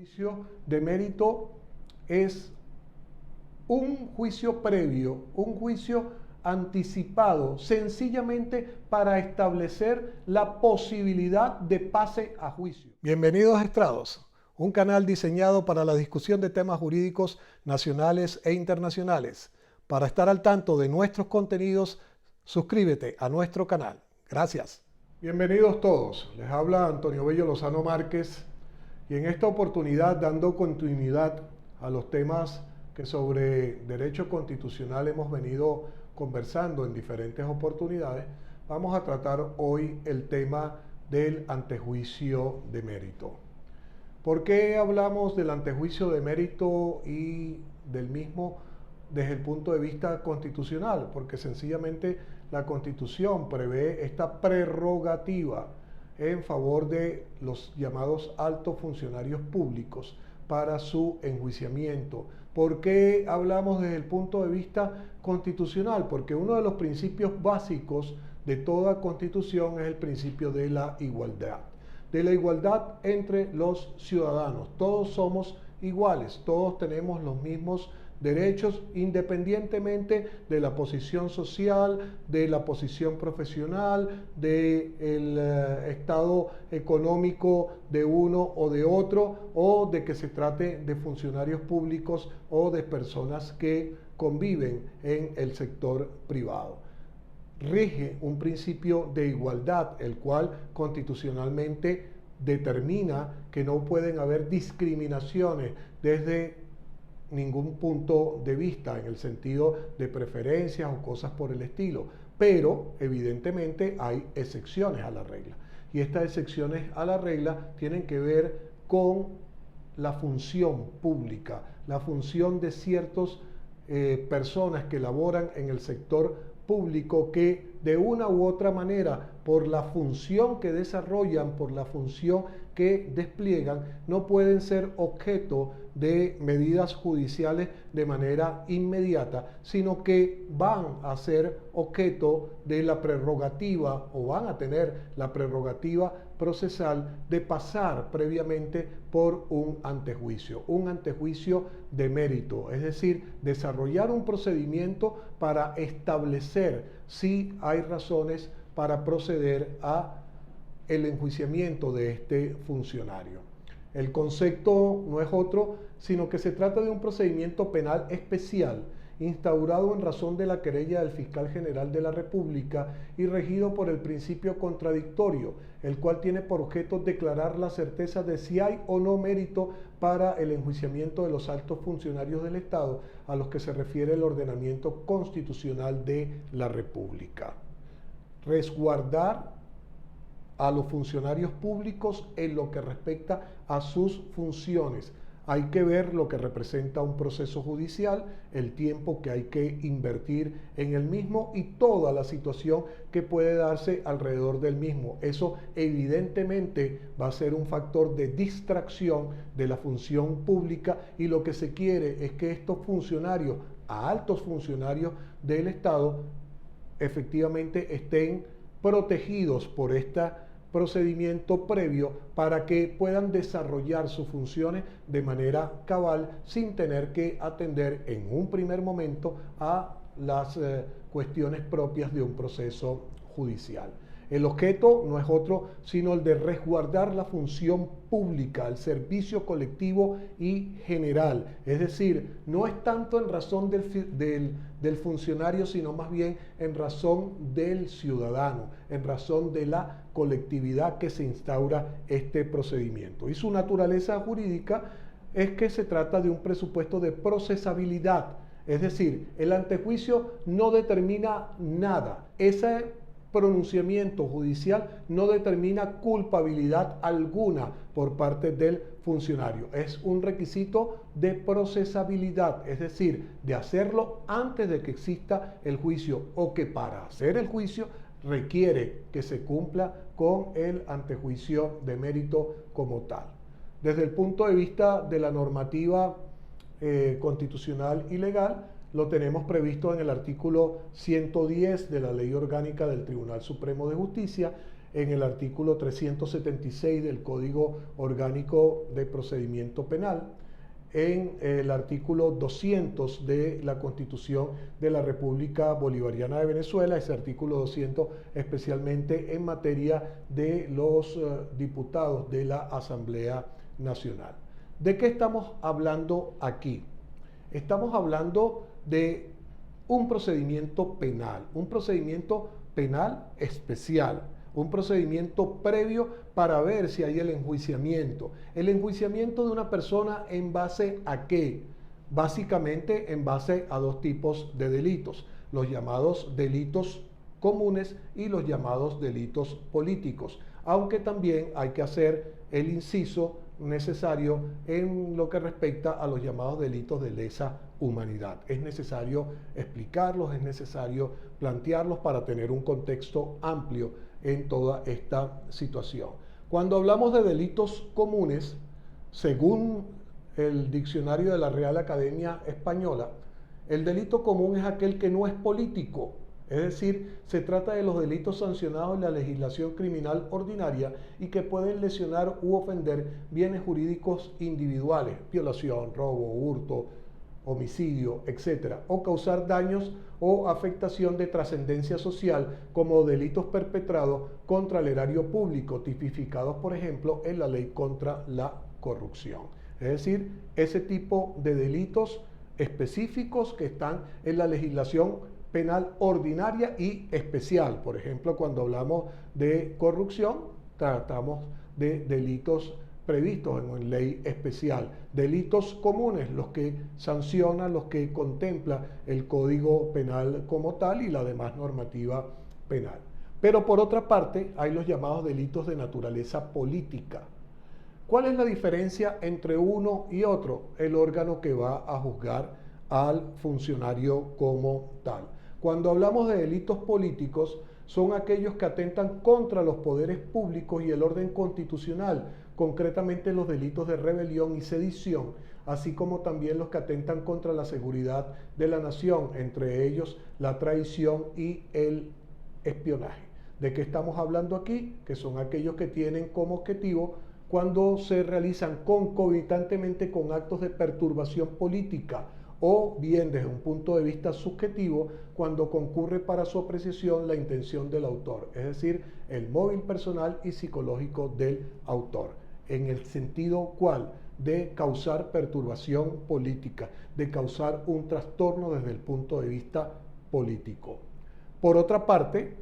Juicio de mérito es un juicio previo, un juicio anticipado, sencillamente para establecer la posibilidad de pase a juicio. Bienvenidos a Estrados, un canal diseñado para la discusión de temas jurídicos nacionales e internacionales. Para estar al tanto de nuestros contenidos, suscríbete a nuestro canal. Gracias. Bienvenidos todos. Les habla Antonio Bello Lozano Márquez y en esta oportunidad, dando continuidad a los temas que sobre derecho constitucional hemos venido conversando en diferentes oportunidades, vamos a tratar hoy el tema del antejuicio de mérito. ¿Por qué hablamos del antejuicio de mérito y del mismo desde el punto de vista constitucional? Porque sencillamente la Constitución prevé esta prerrogativa en favor de los llamados altos funcionarios públicos para su enjuiciamiento. ¿Por qué hablamos desde el punto de vista constitucional? Porque uno de los principios básicos de toda constitución es el principio de la igualdad entre los ciudadanos. Todos somos iguales, todos tenemos los mismos derechos independientemente de la posición social, de la posición profesional, del estado económico de uno o de otro, o de que se trate de funcionarios públicos o de personas que conviven en el sector privado. Rige un principio de igualdad, el cual constitucionalmente determina que no pueden haber discriminaciones desde ningún punto de vista en el sentido de preferencias o cosas por el estilo, pero evidentemente hay excepciones a la regla y estas excepciones a la regla tienen que ver con la función pública, la función de ciertas personas que laboran en el sector público que de una u otra manera, por la función que desarrollan, por la función que despliegan, no pueden ser objeto de medidas judiciales de manera inmediata, sino que van a ser objeto de la prerrogativa o van a tener la prerrogativa procesal de pasar previamente por un antejuicio de mérito, es decir, desarrollar un procedimiento para establecer si hay razones para proceder a el enjuiciamiento de este funcionario. El concepto no es otro, sino que se trata de un procedimiento penal especial instaurado en razón de la querella del Fiscal General de la República y regido por el principio contradictorio, el cual tiene por objeto declarar la certeza de si hay o no mérito para el enjuiciamiento de los altos funcionarios del Estado a los que se refiere el ordenamiento constitucional de la República. Resguardar a los funcionarios públicos en lo que respecta a sus funciones. Hay que ver lo que representa un proceso judicial, el tiempo que hay que invertir en el mismo y toda la situación que puede darse alrededor del mismo. Eso evidentemente va a ser un factor de distracción de la función pública y lo que se quiere es que estos funcionarios, altos funcionarios del Estado, efectivamente estén protegidos por este procedimiento previo para que puedan desarrollar sus funciones de manera cabal sin tener que atender en un primer momento a las cuestiones propias de un proceso judicial. El objeto no es otro sino el de resguardar la función pública, el servicio colectivo y general. Es decir, no es tanto en razón del funcionario, sino más bien en razón del ciudadano, en razón de la colectividad que se instaura este procedimiento. Y su naturaleza jurídica es que se trata de un presupuesto de procesabilidad. Es decir, el antejuicio no determina nada. Ese pronunciamiento judicial no determina culpabilidad alguna por parte del funcionario. Es un requisito de procesabilidad, es decir, de hacerlo antes de que exista el juicio o que para hacer el juicio requiere que se cumpla con el antejuicio de mérito como tal. Desde el punto de vista de la normativa constitucional y legal, lo tenemos previsto en el artículo 110 de la Ley Orgánica del Tribunal Supremo de Justicia, en el artículo 376 del Código Orgánico de Procedimiento Penal, en el artículo 200 de la Constitución de la República Bolivariana de Venezuela, ese artículo 200 especialmente en materia de los diputados de la Asamblea Nacional. ¿De qué estamos hablando aquí? Estamos hablando de un procedimiento penal especial, un procedimiento previo para ver si hay el enjuiciamiento. El enjuiciamiento de una persona ¿en base a qué? Básicamente en base a dos tipos de delitos, los llamados delitos comunes y los llamados delitos políticos, aunque también hay que hacer el inciso necesario en lo que respecta a los llamados delitos de lesa humanidad. Es necesario explicarlos, es necesario plantearlos para tener un contexto amplio en toda esta situación. Cuando hablamos de delitos comunes, según el diccionario de la Real Academia Española, el delito común es aquel que no es político. Es decir, se trata de los delitos sancionados en la legislación criminal ordinaria y que pueden lesionar u ofender bienes jurídicos individuales, violación, robo, hurto, homicidio, etc., o causar daños o afectación de trascendencia social como delitos perpetrados contra el erario público, tipificados, por ejemplo, en la ley contra la corrupción. Es decir, ese tipo de delitos específicos que están en la legislación penal ordinaria y especial. Por ejemplo, cuando hablamos de corrupción, tratamos de delitos previstos en ley especial. Delitos comunes, los que sancionan, los que contempla el Código Penal como tal y la demás normativa penal. Pero por otra parte, hay los llamados delitos de naturaleza política. ¿Cuál es la diferencia entre uno y otro? El órgano que va a juzgar al funcionario como tal. Cuando hablamos de delitos políticos, son aquellos que atentan contra los poderes públicos y el orden constitucional, concretamente los delitos de rebelión y sedición, así como también los que atentan contra la seguridad de la nación, entre ellos la traición y el espionaje. ¿De qué estamos hablando aquí? Que son aquellos que tienen como objetivo cuando se realizan concomitantemente con actos de perturbación política, o bien desde un punto de vista subjetivo, cuando concurre para su apreciación la intención del autor, es decir, el móvil personal y psicológico del autor, en el sentido cual de causar perturbación política, de causar un trastorno desde el punto de vista político. Por otra parte,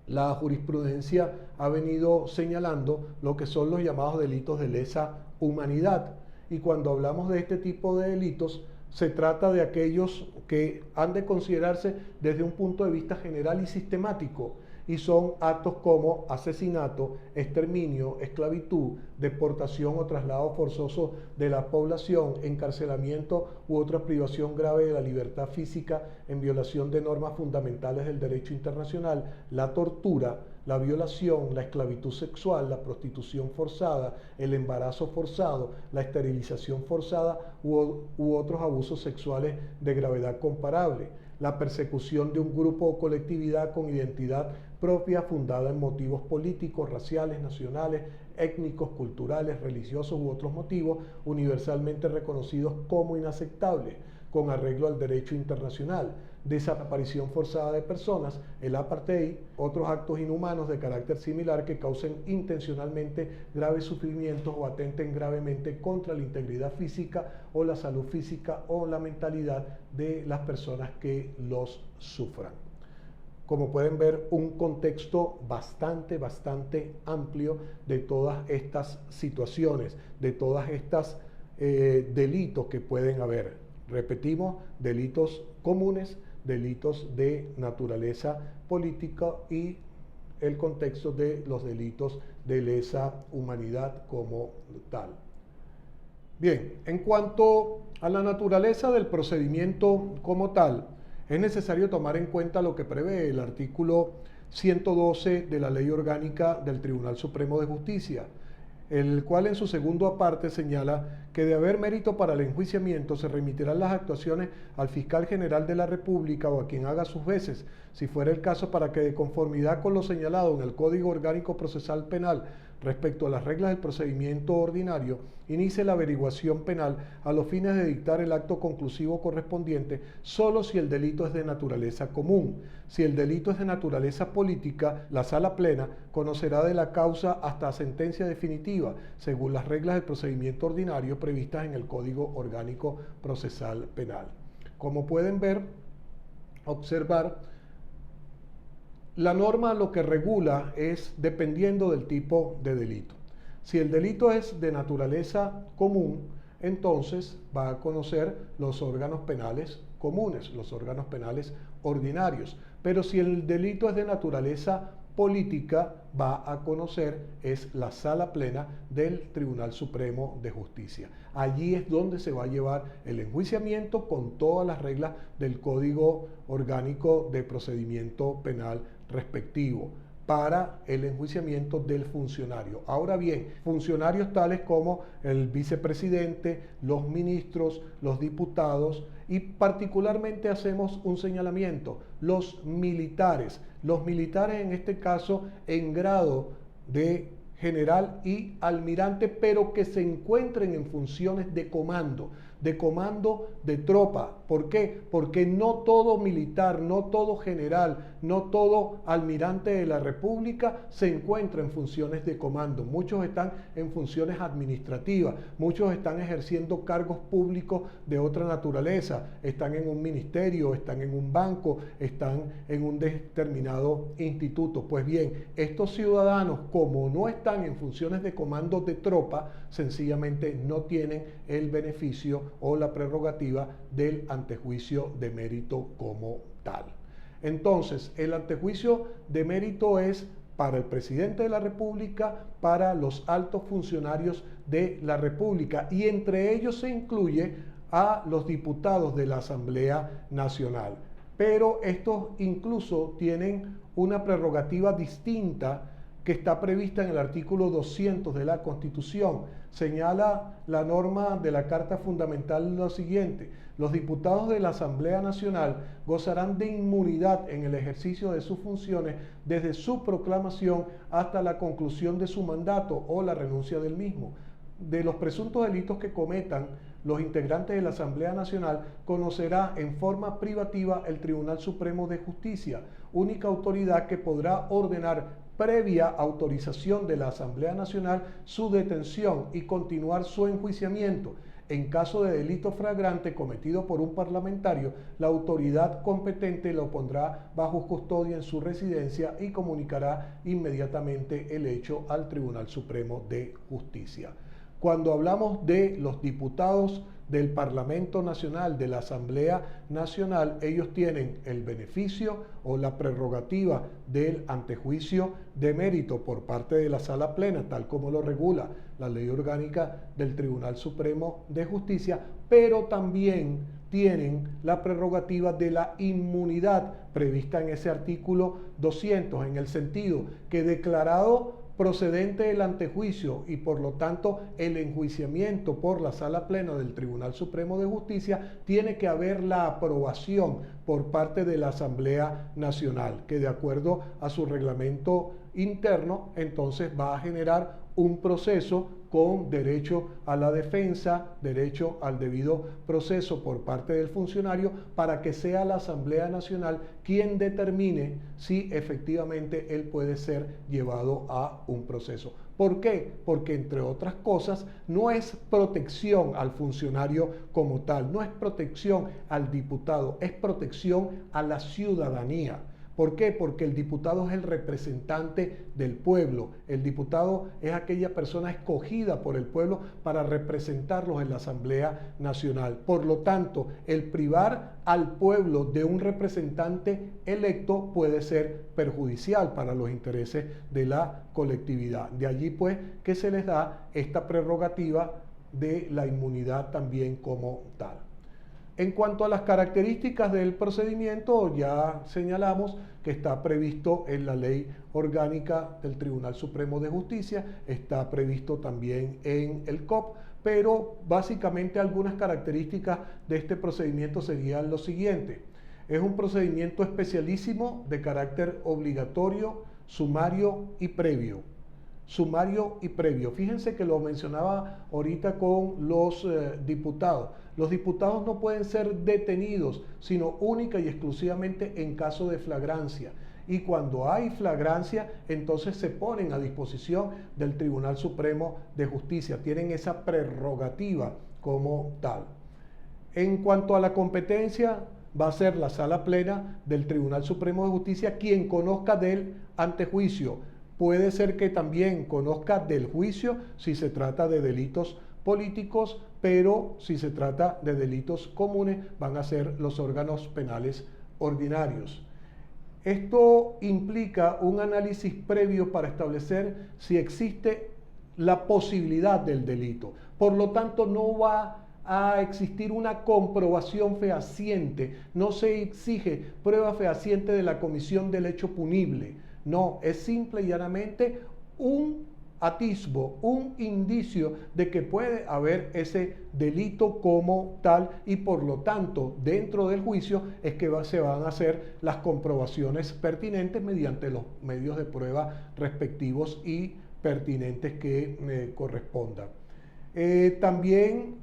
la jurisprudencia ha venido señalando lo que son los llamados delitos de lesa humanidad, y cuando hablamos de este tipo de delitos, se trata de aquellos que han de considerarse desde un punto de vista general y sistemático, y son actos como asesinato, exterminio, esclavitud, deportación o traslado forzoso de la población, encarcelamiento u otra privación grave de la libertad física en violación de normas fundamentales del derecho internacional, la tortura, la violación, la esclavitud sexual, la prostitución forzada, el embarazo forzado, la esterilización forzada u otros abusos sexuales de gravedad comparable, la persecución de un grupo o colectividad con identidad propia fundada en motivos políticos, raciales, nacionales, étnicos, culturales, religiosos u otros motivos universalmente reconocidos como inaceptables, con arreglo al derecho internacional, desaparición forzada de personas, el apartheid, otros actos inhumanos de carácter similar que causen intencionalmente graves sufrimientos o atenten gravemente contra la integridad física o la salud física o la mentalidad de las personas que los sufran. Como pueden ver, un contexto bastante amplio de todas estas situaciones, de todas estas delitos que pueden haber. Repetimos, delitos comunes, delitos de naturaleza política y el contexto de los delitos de lesa humanidad como tal. Bien, en cuanto a la naturaleza del procedimiento como tal, es necesario tomar en cuenta lo que prevé el artículo 112 de la Ley Orgánica del Tribunal Supremo de Justicia. el cual en su segundo aparte señala que de haber mérito para el enjuiciamiento se remitirán las actuaciones al fiscal general de la República o a quien haga sus veces, si fuera el caso, para que de conformidad con lo señalado en el Código Orgánico Procesal Penal respecto a las reglas del procedimiento ordinario, inicie la averiguación penal a los fines de dictar el acto conclusivo correspondiente solo si el delito es de naturaleza común. Si el delito es de naturaleza política, la Sala Plena conocerá de la causa hasta sentencia definitiva, según las reglas del procedimiento ordinario previstas en el Código Orgánico Procesal Penal. Como pueden ver, observar, la norma lo que regula es dependiendo del tipo de delito. Si el delito es de naturaleza común, entonces va a conocer los órganos penales comunes, los órganos penales ordinarios. Pero si el delito es de naturaleza política, va a conocer es la Sala Plena del Tribunal Supremo de Justicia. Allí es donde se va a llevar el enjuiciamiento con todas las reglas del Código Orgánico de Procedimiento Penal respectivo para el enjuiciamiento del funcionario. Ahora bien, funcionarios tales como el vicepresidente, los ministros, los diputados y particularmente hacemos un señalamiento, los militares. Los militares en este caso en grado de general y almirante, pero que se encuentren en funciones de comando de tropa. ¿Por qué? Porque no todo militar, no todo general, no todo almirante de la República se encuentra en funciones de comando. Muchos están en funciones administrativas, muchos están ejerciendo cargos públicos de otra naturaleza, están en un ministerio, están en un banco, están en un determinado instituto. Pues bien, estos ciudadanos, como no están en funciones de comando de tropa, sencillamente no tienen el beneficio o la prerrogativa del antejuicio de mérito como tal. Entonces, el antejuicio de mérito es para el presidente de la República, para los altos funcionarios de la República, y entre ellos se incluye a los diputados de la Asamblea Nacional. Pero estos incluso tienen una prerrogativa distinta que está prevista en el artículo 200 de la Constitución. Señala la norma de la Carta Fundamental lo siguiente: los diputados de la Asamblea Nacional gozarán de inmunidad en el ejercicio de sus funciones desde su proclamación hasta la conclusión de su mandato o la renuncia del mismo. De los presuntos delitos que cometan los integrantes de la Asamblea Nacional conocerá en forma privativa el Tribunal Supremo de Justicia, única autoridad que podrá ordenar previa autorización de la Asamblea Nacional su detención y continuar su enjuiciamiento. En caso de delito flagrante cometido por un parlamentario, la autoridad competente lo pondrá bajo custodia en su residencia y comunicará inmediatamente el hecho al Tribunal Supremo de Justicia. Cuando hablamos de los diputados del Parlamento Nacional, de la Asamblea Nacional, ellos tienen el beneficio o la prerrogativa del antejuicio de mérito por parte de la Sala Plena, tal como lo regula la Ley Orgánica del Tribunal Supremo de Justicia, pero también tienen la prerrogativa de la inmunidad prevista en ese artículo 200, en el sentido que declarado procedente el antejuicio y por lo tanto el enjuiciamiento por la Sala Plena del Tribunal Supremo de Justicia, tiene que haber la aprobación por parte de la Asamblea Nacional, que de acuerdo a su reglamento interno entonces va a generar un proceso con derecho a la defensa, derecho al debido proceso por parte del funcionario, para que sea la Asamblea Nacional quien determine si efectivamente él puede ser llevado a un proceso. ¿Por qué? Porque entre otras cosas no es protección al funcionario como tal, no es protección al diputado, es protección a la ciudadanía. ¿Por qué? Porque el diputado es el representante del pueblo. El diputado es aquella persona escogida por el pueblo para representarlos en la Asamblea Nacional. Por lo tanto, el privar al pueblo de un representante electo puede ser perjudicial para los intereses de la colectividad. De allí pues que se les da esta prerrogativa de la inmunidad también como tal. En cuanto a las características del procedimiento, ya señalamos que está previsto en la Ley Orgánica del Tribunal Supremo de Justicia, está previsto también en el COP, pero básicamente algunas características de este procedimiento serían lo siguiente. Es un procedimiento especialísimo de carácter obligatorio, sumario y previo. Sumario y previo. Fíjense que lo mencionaba ahorita con los diputados. Los diputados no pueden ser detenidos, sino única y exclusivamente en caso de flagrancia. Y cuando hay flagrancia, entonces se ponen a disposición del Tribunal Supremo de Justicia. Tienen esa prerrogativa como tal. En cuanto a la competencia, va a ser la Sala Plena del Tribunal Supremo de Justicia quien conozca del antejuicio. Puede ser que también conozca del juicio si se trata de delitos políticos, pero si se trata de delitos comunes van a ser los órganos penales ordinarios. Esto implica un análisis previo para establecer si existe la posibilidad del delito. Por lo tanto, no va a existir una comprobación fehaciente, no se exige prueba fehaciente de la comisión del hecho punible. No, es simple y llanamente un atisbo, un indicio de que puede haber ese delito como tal y por lo tanto dentro del juicio es que se van a hacer las comprobaciones pertinentes mediante los medios de prueba respectivos y pertinentes que correspondan. También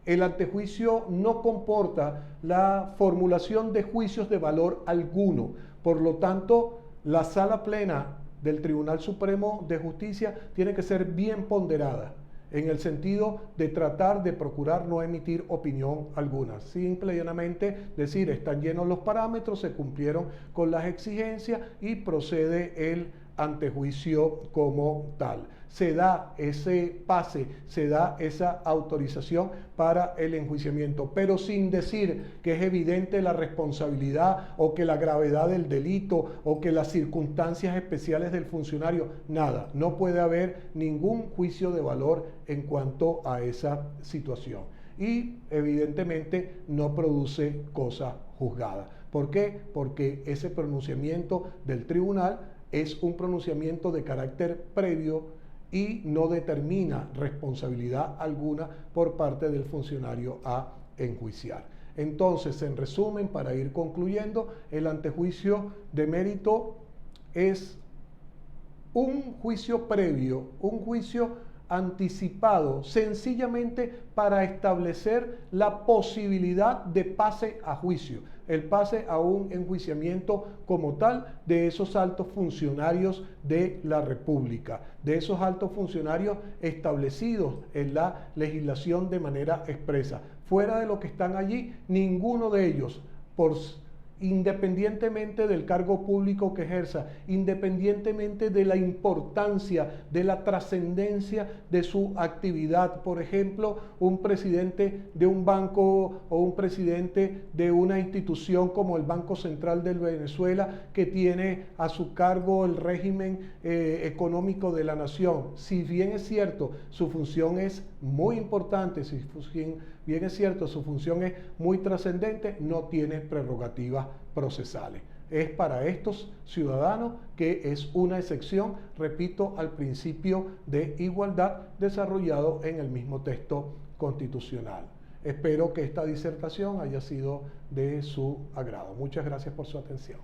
el antejuicio no comporta la formulación de juicios de valor alguno, por lo tanto la Sala Plena del Tribunal Supremo de Justicia tiene que ser bien ponderada en el sentido de tratar de procurar no emitir opinión alguna. Simple y llanamente decir, están llenos los parámetros, se cumplieron con las exigencias y procede el antejuicio como tal. Se da ese pase, se da esa autorización para el enjuiciamiento, pero sin decir que es evidente la responsabilidad o que la gravedad del delito o que las circunstancias especiales del funcionario, nada. No puede haber ningún juicio de valor en cuanto a esa situación. Y evidentemente no produce cosa juzgada. ¿Por qué? Porque ese pronunciamiento del tribunal es un pronunciamiento de carácter previo y no determina responsabilidad alguna por parte del funcionario a enjuiciar. Entonces, en resumen, para ir concluyendo, el antejuicio de mérito es un juicio previo, un juicio anticipado, sencillamente para establecer la posibilidad de pase a juicio, el pase a un enjuiciamiento como tal de esos altos funcionarios de la República, de esos altos funcionarios establecidos en la legislación de manera expresa. Fuera de lo que están allí, ninguno de ellos, independientemente del cargo público que ejerza, independientemente de la importancia, de la trascendencia de su actividad. Por ejemplo, un presidente de un banco o un presidente de una institución como el Banco Central de Venezuela, que tiene a su cargo el régimen económico de la nación. Si bien es cierto, su función es muy importante, si bien es cierto, su función es muy trascendente, no tiene prerrogativas procesales. Es para estos ciudadanos que es una excepción, repito, al principio de igualdad desarrollado en el mismo texto constitucional. Espero que esta disertación haya sido de su agrado. Muchas gracias por su atención.